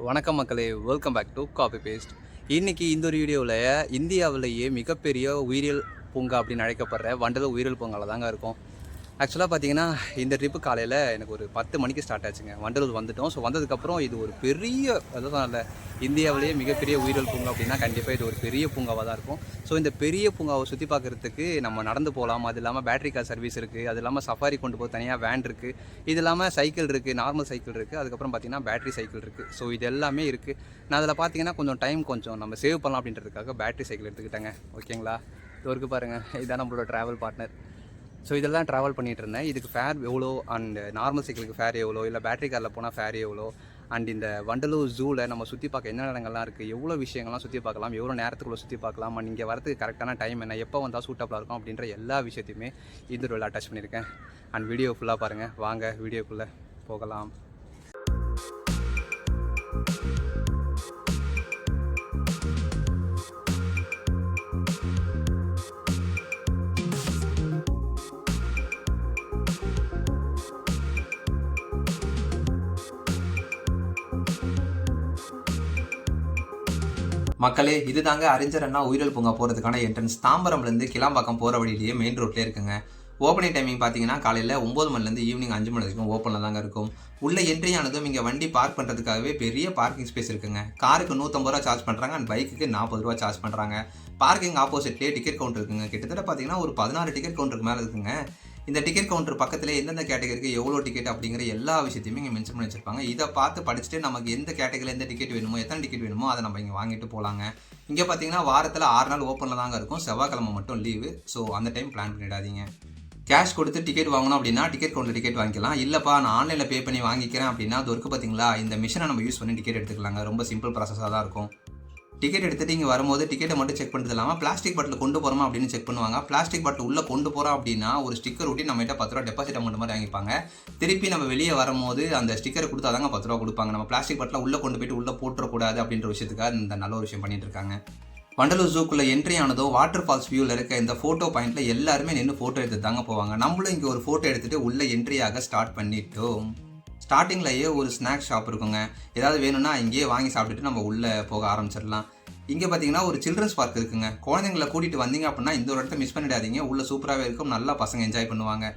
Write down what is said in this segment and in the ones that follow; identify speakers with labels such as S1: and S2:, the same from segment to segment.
S1: வணக்கம் மக்களே, welcome back to copy paste. இன்றைக்கி இந்த ஒரு வீடியோவில் இந்தியாவிலேயே மிகப்பெரிய உயிரியல் பூங்கா அப்படின்னு அழைக்கப்படுற வண்டலூர் உயிரியல் பூங்காவில் தாங்க இருக்கும். ஆக்சுவலாக பார்த்தீங்கன்னா இந்த ட்ரிப்பு காலையில் எனக்கு ஒரு 10 மணிக்கு ஸ்டார்ட் ஆச்சுங்க. வண்டலூர் வந்துவிட்டோம். ஸோ வந்ததுக்கப்புறம் இது ஒரு பெரிய அதுதான் இல்லை, இந்தியாவிலேயே மிகப்பெரிய உயிரியல் பூங்கா அப்படின்னா கண்டிப்பாக இது ஒரு பெரிய பூங்காவாக தான் இருக்கும். ஸோ இந்த பெரிய பூங்காவை சுற்றி பார்க்குறதுக்கு நம்ம நடந்து போகலாம். அது இல்லாமல் பேட்டரி கார் சர்வீஸ் இருக்குது. அது இல்லாமல் சஃபாரி கொண்டு போக தனியாக வேன் இருக்குது. இது இல்லாமல் சைக்கிள் இருக்குது, நார்மல் சைக்கிள் இருக்குது. அதுக்கப்புறம் பார்த்திங்கன்னா பேட்டரி சைக்கிள் இருக்குது. ஸோ இது எல்லாமே இருக்குது. நான் அதில் பார்த்தீங்கன்னா கொஞ்சம் நம்ம சேவ் பண்ணலாம் அப்படின்றதுக்காக பேட்டரி சைக்கிள் எடுத்துக்கிட்டேங்க. ஓகேங்களா, இது வரைக்கும் பாருங்கள், இதுதான் நம்மளோட ட்ராவல் பார்ட்னர். ஸோ இதெல்லாம் ட்ராவல் பண்ணிகிட்டு இருந்தேன். இதுக்கு ஃபேர் எவ்வளோ, அண்ட் நார்மல் சைக்கிளுக்கு ஃபேர் எவ்வளோ, இல்லை பேட்டரி காரில் போனால் ஃபேர் எவ்வளோ, அண்ட் இந்த வண்டலூர் ஜூவில் நம்ம சுற்றி பார்க்க என்ன இடங்கள்லாம் இருக்குது, எவ்வளோ விஷயங்கள்லாம் சுற்றி பார்க்கலாம், எவ்வளோ நேரத்துக்குள்ளே சுற்றி பார்க்கலாம், அண்ட் இங்கே வரதுக்கு கரெக்டான டைம் என்ன, எப்போ வந்தால் சூட்டபுளாக இருக்கும் அப்படின்ற எல்லா விஷயத்தையுமே இந்த ஒரு அட்டாச் பண்ணியிருக்கேன். அண்ட் வீடியோ ஃபுல்லாக பாருங்கள். வாங்க வீடியோக்குள்ளே போகலாம்.
S2: மக்களே, இது தாங்க அறிஞர் அண்ணா உயிரியல் பூங்கா போகிறதுக்கான என்ட்ரன்ஸ். தாம்பரம்லேருந்து கிளாம்பாக்கம் போகிற வழியிலேயே மெயின் ரோட்லேயே இருக்குங்க. ஓப்பனிங் டைமிங் பார்த்தீங்கன்னா காலையில் 9 மணிலேருந்து ஈவினிங் 5 மணி வரைக்கும் ஓப்பனில் தாங்க இருக்கும். உள்ள என்ட்ரி ஆனதும் இங்கே வண்டி பார்க் பண்ணுறதுக்காகவே பெரிய பார்க்கிங் ஸ்பேஸ் இருக்குங்க. காருக்கு 150 ரூபா சார்ஜ் பண்ணுறாங்க, அண்ட் பைக்குக்கு 40 ரூபா சார்ஜ் பண்ணுறாங்க. பார்க்கிங் ஆப்போசிட்லேயே டிக்கெட் கவுண்டர் இருக்குங்க. கிட்டத்தட்ட பார்த்தீங்கன்னா ஒரு 16 டிக்கெட் கவுண்டருக்கு மேலே இருக்குங்க. இந்த டிக்கெட் கவுண்டர் பக்கத்தில் எந்தெந்த கேட்டகரிக்கு எவ்வளோ டிக்கெட் அப்படிங்கிற எல்லா விஷயத்தையுமே இங்கே மென்ஷன் பண்ணி வச்சிருப்பாங்க. இதை பார்த்து படிச்சுட்டு நமக்கு எந்த கேட்டகரியில் எந்த டிக்கெட் வேணுமோ, எத்தனை டிக்கெட் வேணுமோ அதை நம்ம இங்கே வாங்கிட்டு போகலாங்க. இங்கே பார்த்தீங்கன்னா வாரத்தில் 6 நாள் ஓப்பனில் தாங்க இருக்கும். செவ்வாய்க்கிழமை மட்டும் லீவு. ஸோ அந்த டைம் பிளான் பண்ணிடாதீங்க. கேஷ் கொடுத்து டிக்கெட் வாங்கணும் அப்படின்னா டிக்கெட் கவுண்டர் டிக்கெட் வாங்கிக்கலாம். இல்லைப்பா நான் ஆன்லைனில் பே பண்ணி வாங்கிக்கிறேன் அப்படின்னா அது ஒர்க்கு பார்த்தீங்களா, இந்த மிஷினை நம்ம யூஸ் பண்ணி டிக்கெட் எடுத்துக்கலாங்க. ரொம்ப சிம்பிள் ப்ராசஸாக தான் இருக்கும். டிக்கெட் எடுத்துகிட்டு இங்கே வரும்போது டிக்கெட்டை மட்டும் செக் பண்ணுறது இல்லாமல் பிளாஸ்டிக் பாட்டில் கொண்டு போகிறோமா அப்படின்னு செக் பண்ணுவாங்க. பிளாஸ்டிக் பாட்டில் உள்ளே கொண்டு போகிறோம் அப்படின்னா ஒரு ஸ்டிக்கர் ஒட்டி நம்மகிட்ட 10 ரூபா டெபாசிட் அமௌண்ட் மாதிரி வாங்கிப்பாங்க. திருப்பி நம்ம வெளியே வரும்போது அந்த ஸ்டிக்கரை கொடுத்தா தாங்க 10 ரூபா கொடுப்பாங்க. நம்ம பிளாஸ்டிக் பாட்டில் உள்ளே கொண்டு போயிட்டு உள்ளே போட்டுறக்கூடாது அப்படின்ற விஷயத்துக்காக இந்த நல்ல ஒரு விஷயம் பண்ணிட்டு இருக்காங்க. வண்டலூர் ஜூக்குள்ளே என்ட்ரி ஆனதோ வாட்டர் ஃபால்ஸ் வியூவில் இருக்க இந்த ஃபோட்டோ பாயிண்ட்டில் எல்லாருமே நின்று ஃபோட்டோ எடுத்து தாங்க போவாங்க. நம்மளும் இங்கே ஒரு ஃபோட்டோ எடுத்துகிட்டு உள்ளே என்ட்ரியாக ஸ்டார்ட் பண்ணிட்டோம். ஸ்டார்டிங்லேயே ஒரு ஸ்நாக்ஸ் ஷாப் இருக்குங்க. ஏதாவது வேணும்னா இங்கேயே வாங்கி சாப்பிட்டுட்டு நம்ம உள்ளே போக ஆரம்பிச்சிடலாம். இங்கே பார்த்தீங்கன்னா ஒரு சில்ட்ரன்ஸ் பார்க் இருக்குங்க. குழந்தைங்களை கூட்டிகிட்டு வந்தீங்க அப்படின்னா இந்த ஒரு இடத்த மிஸ் பண்ணிடாதீங்க. உள்ளே சூப்பராகவே இருக்கும். நல்லா பசங்க என்ஜாய் பண்ணுவாங்க.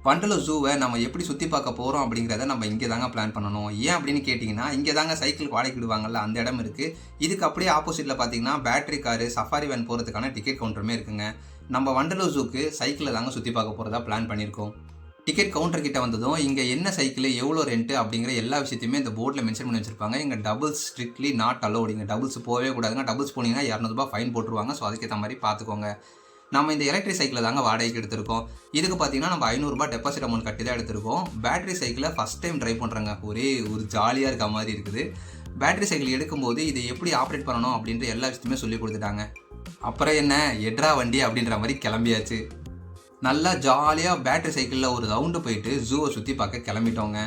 S2: வண்டலூர் ஜூவை நம்ம எப்படி சுற்றி பார்க்க போகிறோம் அப்படிங்கிறத நம்ம இங்கே தாங்க பிளான் பண்ணணும். ஏன் அப்படின்னு கேட்டிங்கன்னா இங்கே தாங்க சைக்கிள் வாடகைக்கு விடுவாங்கல்ல, அந்த இடம் இருக்குது. இதுக்கு அப்படியே ஆப்போசிட்டில் பார்த்தீங்கன்னா பேட்டரி காரு சஃபாரி வேன் போகிறதுக்கான டிக்கெட் கவுண்டருமே இருக்குங்க. நம்ம வண்டலூர் ஜூக்கு சைக்கிளில் தாங்க சுற்றி பார்க்க போகிறதா பிளான் பண்ணியிருக்கோம். டிக்கெட் கவுண்டர் கிட்ட வந்ததும் இங்கே என்ன சைக்கிள் எவ்வளோ ரெண்ட்டு அப்படிங்கிற எல்லா விஷயத்தையுமே இந்த போர்டில் மென்ஷன் பண்ணி வச்சிருப்பாங்க. இங்கே டபுள்ஸ் ஸ்ட்ரிக்ட்லி நாட் அலோட். இங்கே டபுள்ஸ் போகவே கூடாதுங்க. டபுள்ஸ் போனீங்கன்னா 200 ரூபாய் ஃபைன் போட்டுருவாங்க. ஸோ அதுக்கேற்ற மாதிரி பார்த்துக்கோங்க. நம்ம இந்த எலக்ட்ரிக் சைக்கிளை தாங்க வாடகைக்கு எடுத்திருக்கோம். இதுக்கு பார்த்தீங்கன்னா நம்ம 500 ரூபாய் டெபாசிட் அமௌண்ட் கட்டி தான் எடுத்திருக்கோம். பேட்டரி சைக்கிளை ஃபஸ்ட் டைம் ட்ரை பண்ணுறாங்க. ஒரு ஜாலியாக இருக்க மாதிரி இருக்குது. பேட்டரி சைக்கிள் எடுக்கும்போது இதை எப்படி ஆப்ரேட் பண்ணணும் அப்படின்ற எல்லா விஷயத்தையுமே சொல்லி கொடுத்துட்டாங்க. அப்புறம் என்ன எட்ரா வண்டி அப்படின்ற மாதிரி கிளம்பியாச்சு. நல்லா ஜாலியாக பேட்டரி சைக்கிளில் ஒரு ரவுண்டு போயிட்டு ஜூவை சுற்றி பார்க்க கிளம்பிட்டோங்க.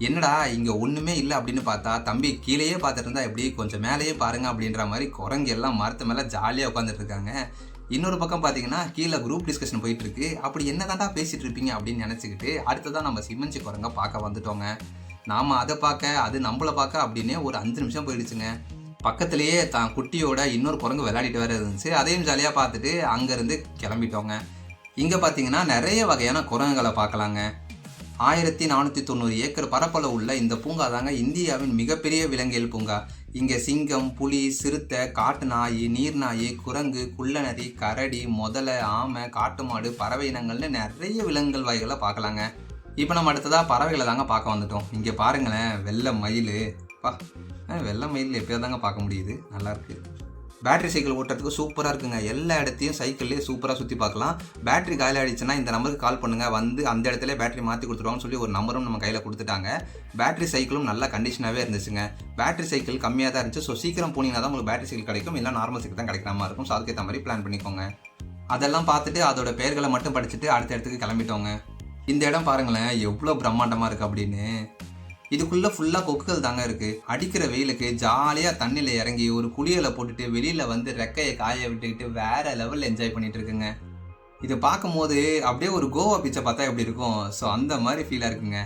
S2: என்னடா இங்கே ஒன்றுமே இல்லை அப்படின்னு பார்த்தா தம்பி கீழேயே பார்த்துட்டு இருந்தா எப்படி, கொஞ்சம் மேலேயே பாருங்கள் அப்படின்ற மாதிரி குரங்கு எல்லாம் மரத்து மேலே ஜாலியாக உட்காந்துட்டு இருக்காங்க. இன்னொரு பக்கம் பார்த்தீங்கன்னா கீழே குரூப் டிஸ்கஷன் போயிட்டு இருக்கு. அப்படி என்ன தாண்டா பேசிகிட்டு இருப்பீங்க அப்படின்னு நினச்சிக்கிட்டு அடுத்ததான் நம்ம சிம்மஞ்சி குரங்க பார்க்க வந்துட்டோங்க. நாம் அதை பார்க்க அது நம்மளை பார்க்க அப்படின்னே ஒரு 5 நிமிஷம் போயிடுச்சுங்க. பக்கத்துலேயே தான் குட்டியோட இன்னொரு குரங்கு விளையாடிட்டு வேறு இருந்துச்சு. அதையும் ஜாலியாக பார்த்துட்டு அங்கேருந்து கிளம்பிட்டோங்க. இங்கே பார்த்தீங்கன்னா நிறைய வகையான குரங்குகளை பார்க்கலாங்க. 1490 ஏக்கர் பரப்பளவு உள்ள இந்த பூங்கா தாங்க இந்தியாவின் மிகப்பெரிய விலங்கியல் பூங்கா. இங்கே சிங்கம், புலி, சிறுத்தை, காட்டு நாய், நீர்நாய், குரங்கு, குள்ளநரி, கரடி, முதலை, ஆமை, காட்டு மாடு, பறவை இனங்கள்னு நிறைய விலங்குகள் வகைகளை பார்க்கலாங்க. இப்போ நம்ம அடுத்ததாக பறவைகளை தாங்க பார்க்க வந்துட்டோம். இங்கே பாருங்களேன், வெள்ளை மயில். வெள்ளை மயில் எப்போயா தாங்க பார்க்க முடியுது, நல்லாயிருக்கு. பேட்டரி சைக்கிள் ஓட்டுறதுக்கு சூப்பராக இருக்குங்க. எல்லா இடத்தையும் சைக்கிள்லேயே சூப்பராக சுற்றி பார்க்கலாம். பேட்டரி காலி ஆகிடுச்சுன்னா இந்த நம்பருக்கு கால் பண்ணுங்கள், வந்து அந்த இடத்துல பேட்டரி மாற்றி கொடுத்துருவாங்கன்னு சொல்லி ஒரு நம்பரும் நம்ம கையில் கொடுத்துட்டாங்க. பேட்டரி சைக்கிளும் நல்ல கண்டிஷனாகவே இருந்துச்சுங்க. பேட்டரி சைக்கிள் கம்மியாக தான் இருந்துச்சு. ஸோ சீக்கிரம் போனீங்கன்னா தான் உங்களுக்கு பேட்டரி சைக்கிள் கிடைக்கும், இல்லை நார்மல் சைக்கிள் தான் கிடைக்கிற மாதிரி இருக்கும். ஸோ அதுக்கேற்ற மாதிரி பிளான் பண்ணிக்கோங்க. அதெல்லாம் பார்த்துட்டு அதோட பெயர்களை மட்டும் படிச்சுட்டு அடுத்த இடத்துக்கு கிளம்பிட்டோங்க. இந்த இடம் பாருங்களேன் எவ்வளோ பிரம்மாண்டமாக இருக்குது அப்படின்னு. இதுக்குள்ளே ஃபுல்லாக கொக்குகள் தாங்க இருக்குது. அடிக்கிற வெயிலுக்கு ஜாலியாக தண்ணியில் இறங்கி ஒரு குளியலை போட்டுட்டு வெளியில் வந்து ரெக்கையை காய விட்டுக்கிட்டு வேறு லெவலில் என்ஜாய் பண்ணிகிட்டு இருக்குங்க. இது பார்க்கும்போது அப்படியே ஒரு கோவா பீச்சை பார்த்தா எப்படி இருக்கும், ஸோ அந்த மாதிரி ஃபீலாக இருக்குங்க.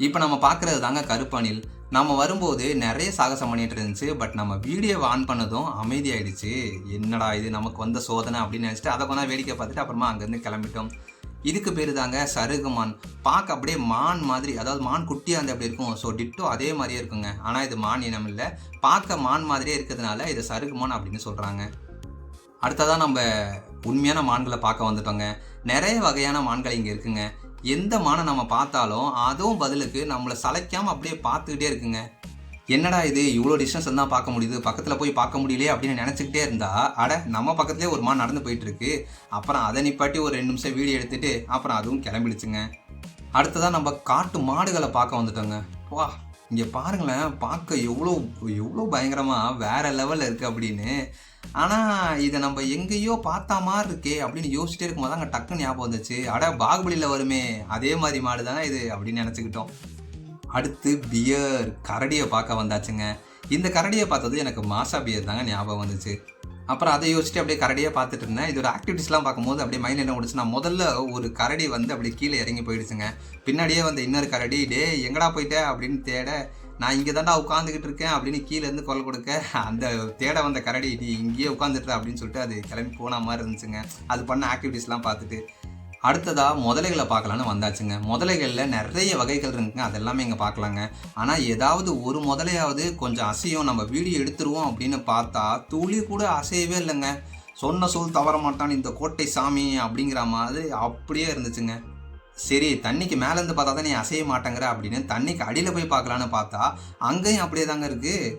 S2: இப்போ நம்ம பார்க்குறது தாங்க கருப்பணில். நம்ம வரும்போது நிறைய சாகசம் பண்ணிட்டு இருந்துச்சு. பட் நம்ம வீடியோவை ஆன் பண்ணதும் அமைதியாயிடுச்சு. என்னடா இது நமக்கு வந்த சோதனை அப்படின்னு நினச்சிட்டு அதை கொஞ்சம் வேடிக்கை பார்த்துட்டு அப்புறமா அங்கேருந்து கிளம்பிட்டோம். இதுக்கு பேர் தாங்க சருகுமான். பார்க்க அப்படியே மான் மாதிரி, அதாவது மான் குட்டியாக இருந்து அப்படி இருக்கும். ஸோ டிட்டோ அதே மாதிரியே இருக்குங்க. ஆனால் இது மான் இனம் இல்லை, பார்க்க மான் மாதிரியே இருக்கிறதுனால இதை சருகுமான் அப்படின்னு சொல்கிறாங்க. அடுத்ததான் நம்ம உண்மையான மான்களை பார்க்க வந்துட்டோங்க. நிறைய வகையான மான்கள் இங்கே இருக்குங்க. எந்த மானை நம்ம பார்த்தாலும் அதுவும் பதிலுக்கு நம்மளை சளைக்காமல் அப்படியே பார்த்துக்கிட்டே இருக்குங்க. என்னடா இது இவ்வளோ டிஸ்டன்ஸ் தான் பார்க்க முடியுது, பக்கத்தில் போய் பார்க்க முடியலையே அப்படின்னு நினச்சிக்கிட்டே இருந்தா, அட நம்ம பக்கத்துலேயே ஒரு மான் நடந்து போயிட்டு இருக்கு. அப்புறம் அதை நிப்பாட்டி ஒரு 2 நிமிஷம் வீடியோ எடுத்துட்டு அப்புறம் அதுவும் கிளம்பிடுச்சுங்க. அடுத்ததான் நம்ம காட்டு மாடுகளை பார்க்க வந்துட்டோங்க. வா, இங்கே பாருங்களேன், பார்க்க எவ்வளோ எவ்வளோ பயங்கரமாக வேற லெவலில் இருக்குது அப்படின்னு. ஆனால் இதை நம்ம எங்கேயோ பார்த்தா மாதிரி இருக்கே அப்படின்னு யோசிச்சுட்டே இருக்கும்போது அங்கே டக்குன்னு ஞாபகம் வந்துச்சு. அட பாகுபலியில் வருமே அதே மாதிரி மாடு தானே இது அப்படின்னு நினச்சிக்கிட்டோம். அடுத்து பியர் கரடியை பார்க்க வந்தாச்சுங்க. இந்த கரடியை பார்த்தது எனக்கு மாசா பியர் தாங்க ஞாபகம் வந்துச்சு. அப்புறம் அதை யோசிச்சுட்டு அப்படியே கரடியை பார்த்துட்டு இருந்தேன். இதோட ஆக்டிவிட்டிஸ்லாம் பார்க்கும்போது அப்படியே மைண்ட் என்ன ஓடுச்சுன்னா, முதல்ல ஒரு கரடி வந்து அப்படியே கீழே இறங்கி போயிடுச்சுங்க. பின்னாடியே வந்து இன்னொரு கரடி, டே எங்கடா போயிட்ட அப்படின்னு தேட, நான் இங்கே தாண்டா உட்காந்துக்கிட்டு இருக்கேன் அப்படின்னு கீழேருந்து குரல் கொடுக்க, அந்த தேட வந்த கரடி நீ இங்கேயே உட்காந்துட்டு அப்படின்னு சொல்லிட்டு அது கிளம்பி போன மாதிரி இருந்துச்சுங்க. அது பண்ண ஆக்டிவிட்டிஸ்லாம் பார்த்துட்டு அடுத்ததாக முதலைகளை பார்க்கலான்னு வந்தாச்சுங்க. முதலைகளில் நிறைய வகைகள் இருக்குங்க, அதெல்லாமே இங்கே பார்க்கலாங்க. ஆனால் ஏதாவது ஒரு முதலையாவது கொஞ்சம் அசையும், நம்ம வீடியோ எடுத்துருவோம் அப்படின்னு பார்த்தா துளி கூட அசையவே இல்லைங்க. சொன்ன சொல் தவற மாட்டான் இந்த கோட்டை சாமி அப்படிங்கிற மாதிரி அப்படியே இருந்துச்சுங்க. சரி தண்ணிக்கு மேலேருந்து பார்த்தா தான் நீ அசைய மாட்டேங்கிற அப்படின்னு தண்ணிக்கு அடியில் போய் பார்க்கலான்னு பார்த்தா அங்கேயும் அப்படியே தாங்க இருக்குது.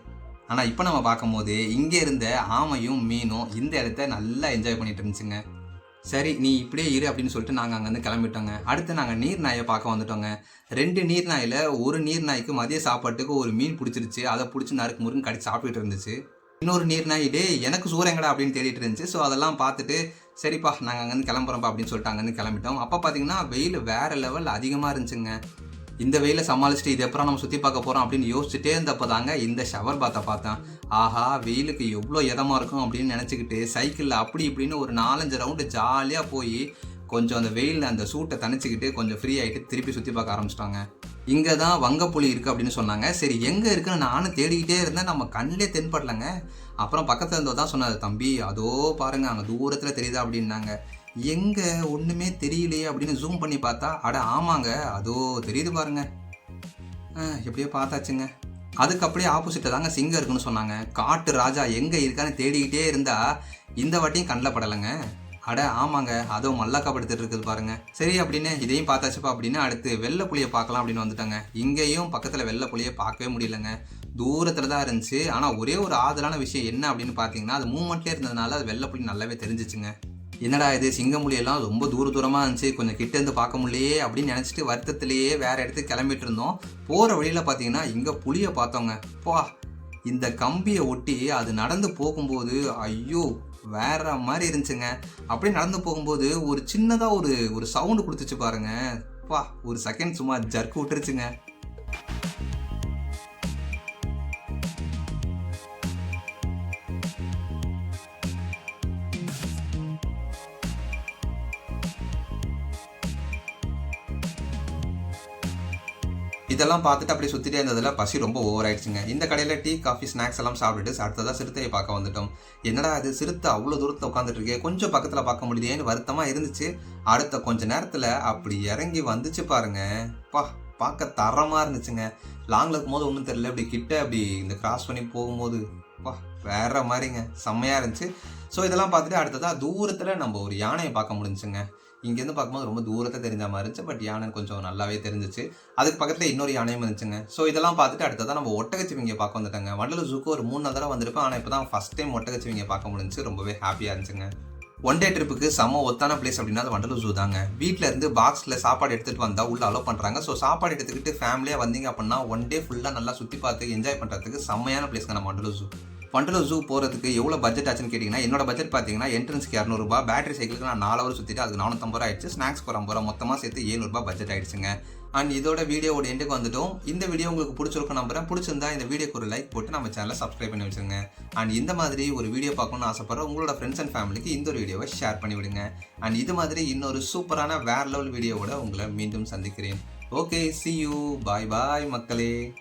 S2: ஆனால் இப்போ நம்ம பார்க்கும்போது இங்கே இருந்த ஆமையும் மீனும் இந்த இடத்த நல்லா என்ஜாய் பண்ணிட்டு இருந்துச்சுங்க. சரி நீ இப்படியே இரு அப்படின்னு சொல்லிட்டு நாங்கள் அங்கேருந்து கிளம்பிட்டோங்க. அடுத்து நாங்கள் நீர் நாயை பார்க்க வந்துட்டோங்க. 2 நீர் நாயில் ஒரு நீர் நாய்க்கு மதிய சாப்பாட்டுக்கு ஒரு மீன் பிடிச்சிருச்சு. அதை பிடிச்சி நறுக்கு முருங்க கடிச்சு சாப்பிட்டுட்டு இருந்துச்சு. இன்னொரு நீர் நாய் டே எனக்கு சூறங்கடா அப்படின்னு தேடிட்டு இருந்துச்சு. ஸோ அதெல்லாம் பார்த்துட்டு சரிப்பா நாங்கள் அங்கேருந்து கிளம்புறோம்ப்பா அப்படின்னு சொல்லிட்டு அங்கேருந்து கிளம்பிட்டோம். அப்போ பார்த்தீங்கன்னா வெயில் வேறு லெவல் அதிகமாக இருந்துச்சுங்க. இந்த வெயிலை சமாளிச்சுட்டு இது எப்பறம் நம்ம சுற்றி பார்க்க போகிறோம் அப்படின்னு யோசிச்சுட்டே இருந்தப்போ தாங்க இந்த ஷவர் பாத்தை பார்த்தேன். ஆஹா வெயிலுக்கு எவ்வளோ இதமாக இருக்கும் அப்படின்னு நினச்சிக்கிட்டு சைக்கிளில் அப்படி இப்படின்னு ஒரு 4-5 ரவுண்டு ஜாலியாக போய் கொஞ்சம் அந்த வெயிலில் அந்த சூட்டை தணிச்சிக்கிட்டு கொஞ்சம் ஃப்ரீ ஆகிட்டு திருப்பி சுற்றி பார்க்க ஆரம்பிச்சிட்டாங்க. இங்கே தான் வங்கப்புலி இருக்குது அப்படின்னு சொன்னாங்க. சரி எங்கே இருக்குன்னு நானும் தேடிக்கிட்டே இருந்தேன், நம்ம கண்ணிலே தென்படலைங்க. அப்புறம் பக்கத்தில் இருந்தோ தான் சொன்னார், தம்பி அதோ பாருங்கள் அங்கே தூரத்தில் தெரியுதா அப்படின்னாங்க. எங்கே ஒன்றுமே தெரியலையே அப்படின்னு ஜூம் பண்ணி பார்த்தா அட ஆமாங்க அதோ தெரியுது பாருங்க. எப்படியோ பார்த்தாச்சுங்க. அதுக்கு அப்படியே ஆப்போசிட்டில் தாங்க சிங்கம் இருக்குன்னு சொன்னாங்க. காட்டு ராஜா எங்கே இருக்கான்னு தேடிக்கிட்டே இருந்தா இந்த வாட்டியும் கண்ணில் படலைங்க. அட ஆமாங்க அதோ மல்லாக்கா படுத்துட்டு இருக்குது பாருங்க. சரி அப்படின்னு இதையும் பார்த்தாச்சுப்பா அப்படின்னு அடுத்து வெள்ளை புளியை பார்க்கலாம் அப்படின்னு வந்துட்டாங்க. இங்கேயும் பக்கத்தில் வெள்ளை புளியை பார்க்கவே முடியலங்க, தூரத்தில் தான் இருந்துச்சு. ஆனால் ஒரே ஒரு ஆதலான விஷயம் என்ன அப்படின்னு பார்த்தீங்கன்னா, அது மூமெண்ட்லேயே இருந்ததுனால அது வெள்ளை புளி நல்லாவே தெரிஞ்சிச்சுங்க. என்னடா இது சிங்கமுலியெல்லாம் ரொம்ப தூரமாக இருந்துச்சு, கொஞ்சம் கிட்டேருந்து பார்க்க முடியலையே அப்படின்னு நினச்சிட்டு வருத்தத்திலேயே வேறு இடத்துக்கு கிளம்பிட்டு இருந்தோம். போகிற வழியில் பார்த்தீங்கன்னா இங்கே புளியை பார்த்தோங்க. இந்த கம்பியை ஒட்டி அது நடந்து போகும்போது ஐயோ வேற மாதிரி இருந்துச்சுங்க. அப்படியே நடந்து போகும்போது ஒரு சின்னதாக ஒரு சவுண்டு கொடுத்துச்சு பாருங்க. ஒரு செகண்ட் சும்மா ஜர்க்கு விட்டுருச்சுங்க. இதெல்லாம் பார்த்துட்டு அப்படியே சுற்றிட்டே இருந்ததில் பசி ரொம்ப ஓவர் ஆயிடுச்சுங்க. இந்த கடையில் டீ காஃபி ஸ்நாக்ஸ் எல்லாம் சாப்பிட்டுட்டு அடுத்ததாக சிறுத்தையை பார்க்க வந்துட்டோம். என்னடா அது சிறுத்தை அவ்வளோ தூரத்தில் உட்காந்துட்டு இருக்கே, கொஞ்சம் பக்கத்தில் பார்க்க முடியுதேன்னு வருத்தமாக இருந்துச்சு. அடுத்த கொஞ்ச நேரத்தில் அப்படி இறங்கி வந்துச்சு பாருங்க. பார்க்க தரமாக இருந்துச்சுங்க. லாங்கில் இருக்கும்போது ஒன்றும் தெரியல, அப்படி கிட்ட அப்படி இந்த கிராஸ் பண்ணி போகும்போது வேற மாதிரிங்க செம்மையாக இருந்துச்சு. ஸோ இதெல்லாம் பார்த்துட்டு அடுத்ததாக தூரத்தில் நம்ம ஒரு யானையை பார்க்க முடிஞ்சுங்க. இங்கேருந்து பார்க்கும்போது ரொம்ப தூரத்தை தெரிஞ்ச மாதிரி இருந்துச்சு, பட் யானை கொஞ்சம் நல்லாவே தெரிஞ்சிச்சு. அதுக்கு பக்கத்தில் இன்னொரு யானையும் இருந்துச்சுங்க. ஸோ இதெல்லாம் பார்த்துட்டு அடுத்ததான் நம்ம ஒட்டகச்சிவிங்க பார்க்க வந்துட்டாங்க. வண்டலூர் ஜூக்கு ஒரு 3 தடவை வந்திருப்பேன், ஆனால் இப்போ தான் ஃபஸ்ட் டைம் ஒட்டகச்சிவிங்க பார்க்க முடிஞ்சிச்சு. ரொம்பவே ஹாப்பியாக இருந்துச்சுங்க. ஒன் டே ட்ரிப்புக்கு செம்ம ஒத்தான பிளேஸ் அப்படின்னா அது வண்டலூர் ஜூ தாங்க. வீட்டில் இருந்து பாக்ஸில் சாப்பாடு எடுத்துகிட்டு வந்தால் உள்ள அலோவ் பண்ணுறாங்க. ஸோ சாப்பாடு எடுத்துக்கிட்டு ஃபேமிலியாக வந்தீங்க அப்படின்னா ஒன் டே ஃபுல்லாக நல்லா சுற்றி பார்த்து என்ஜாய் பண்ணுறதுக்கு செம்மையான பிளேஸ்ங்க நம்ம வண்டலூர் ஜூ. வண்டலூர் ஜூ போகிறதுக்கு எவ்வளோ பட்ஜெட் ஆச்சுன்னு கேட்டிங்கன்னா, என்னோட பட்ஜெட் பார்த்தீங்கன்னா என்ட்ரன்ஸ்க்கு 200 ரூபா, பேட்டரி சைக்கிளுக்கு நான் 4 ஹவர் சுற்றிட்டு அதுக்கு 450 ரூபா ஆயிடுச்சு, ஸ்நாக்ஸ்க்கு ஒரு 50 ரூபா, மொத்தமாக சேர்த்து 700 ரூபா பட்ஜெட் ஆயிடுச்சுங்க. அண்ட் இதோட வீடியோவோட எண்டுக்கு வந்துட்டோம். இந்த வீடியோ உங்களுக்கு பிடிச்சிருக்கும் நம்புறேன். பிடிச்சிருந்தா இந்த வீடியோக்கு ஒரு லைக் போட்டு நம்ம சேனலை சப்ஸ்கிரைப் பண்ணி வச்சுருங்க. அண்ட் இந்த மாதிரி ஒரு வீடியோ பார்க்கணும்னு ஆசைப்படுற உங்களோட ஃப்ரெண்ட்ஸ் அண்ட் ஃபேமிலிக்கு இந்த ஒரு வீடியோவை ஷேர் பண்ணி விடுங்க. அண்ட் இது மாதிரி இன்னொரு சூப்பரான வேற லெவல் வீடியோவோட உங்களை மீண்டும் சந்திக்கிறேன். ஓகே, see you, பாய் பாய் மக்களே.